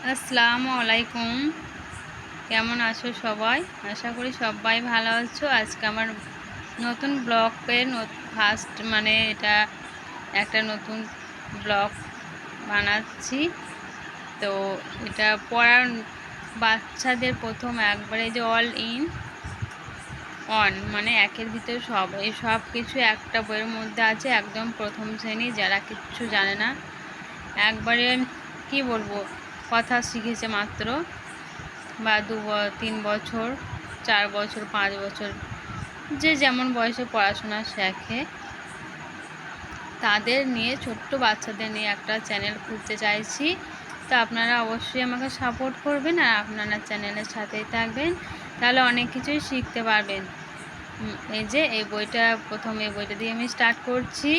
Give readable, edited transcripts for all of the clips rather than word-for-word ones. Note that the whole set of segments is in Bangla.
আসসালামু আলাইকুম। কেমন আছো সবাই? আশা করি সবাই ভালো আছো। আজকে আমার নতুন ব্লগের ফার্স্ট এটা একটা নতুন ব্লগ বানাচ্ছি। তো এটা পড়ার বাচ্চাদের প্রথম একবারে যে অল ইন অন একের ভিতরে সব, এই সব কিছু একটা বইয়ের মধ্যে আছে। একদম প্রথম শ্রেণী, যারা কিচ্ছু জানে না, একবারে কি বলবো, কথা শিখেছে মাত্র, বা 3 বছর, 4 বছর, 5 বছর, যে যেমন বয়সে পড়াশোনা শেখে, তাদের নিয়ে, ছোট্ট বাচ্চাদের নিয়ে একটা চ্যানেল খুলতে চাইছি। তো আপনারা অবশ্যই আমাকে সাপোর্ট করবেন আর আপনারা চ্যানেলের সাথেই থাকবেন, তাহলে অনেক কিছুই শিখতে পারবেন। এই যে এই বইটা, এই বইটা দিয়ে আমি স্টার্ট করছি।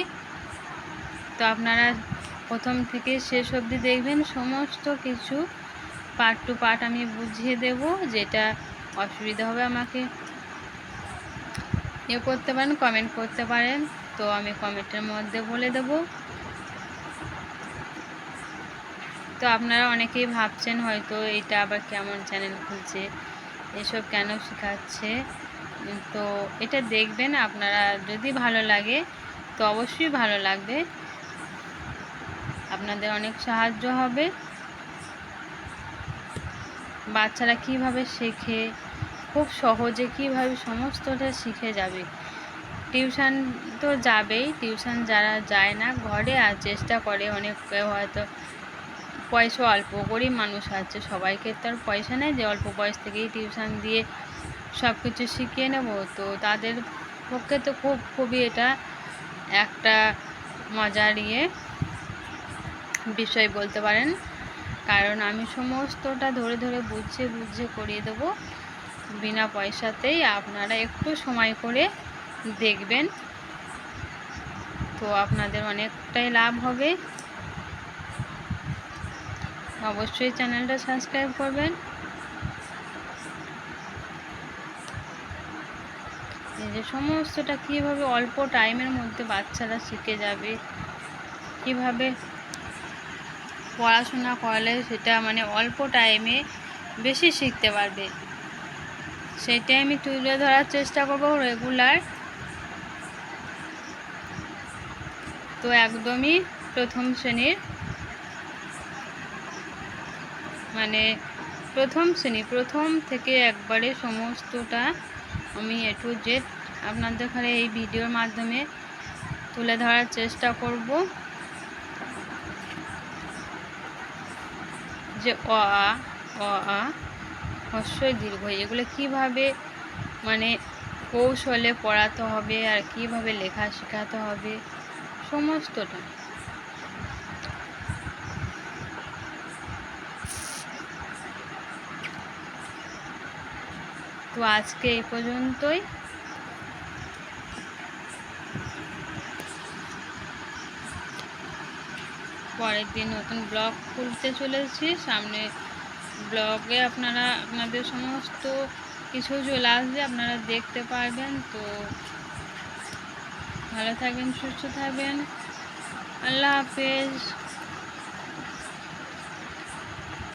তো আপনারা প্রথম থেকে শেষ অবধি দেখবেন, সমস্ত কিছু পার্ট টু পার্ট আমি বুঝিয়ে দেব। যেটা অসুবিধা হবে আমাকে করতে পারেন, কমেন্ট করতে পারেন, তো আমি কমেন্টের মধ্যে বলে দেব। তো আপনারা অনেকেই ভাবছেন হয়তো এটা আবার কেমন চ্যানেল খুলছে, এসব কেন শেখাচ্ছে। তো এটা দেখবেন, আপনারা যদি ভালো লাগে তো অবশ্যই ভালো লাগবে, আপনাদের অনেক সাহায্য হবে। বাচ্চারা কিভাবে শেখে, খুব সহজে কিভাবে সমস্তটা শিখে যাবে। টিউশন তো যাবেই, টিউশন যারা যায় না, ঘরে আর চেষ্টা করে, অনেক হয়তো পয়সা অল্প গরিব মানুষ আছে, সবাইকে তো আর পয়সা নেই যে অল্প বয়স থেকেই টিউশন দিয়ে সব কিছু শিখিয়ে নেব। তো তাদের পক্ষে তো খুবই এটা একটা মজার বিষয় বলতে পারেন, কারণ আমি সমস্তটা ধরে ধরে বুঝিয়ে করিয়ে দেবো বিনা পয়সাতেই। আপনারা একটু সময় করে দেখবেন, তো আপনাদের অনেকটাই লাভ হবে। অবশ্যই চ্যানেলটা সাবস্ক্রাইব করবেন। এই যে সমস্তটা কীভাবে অল্প টাইমের মধ্যে বাচ্চারা শিখে যাবে, কিভাবে পড়াশোনা করলে সেটা অল্প টাইমে বেশি শিখতে পারবে, সেটাই আমি তুলে ধরার চেষ্টা করব রেগুলার। তো একদমই প্রথম শ্রেণীর, প্রথম থেকে একবারে সমস্তটা আমি A to Z আপনাদের ঘরে এই ভিডিওর মাধ্যমে তুলে ধরার চেষ্টা করব। যে অ আ, হ্রস্বই দীর্ঘ, এগুলো কিভাবে কৌশলে পড়াতে হবে আর কিভাবে লেখা শেখাতে হবে, সমস্তটা। তো আজকে এই পর্যন্তই। পরের দিন নতুন ব্লগ খুলতে চলেছি। সামনে ব্লগে আপনাদের সমস্ত কিছু চলে আসবে, আপনারা দেখতে পারবেন। তো ভালো থাকবেন, সুস্থ থাকবেন, আল্লাহ হাফেজ।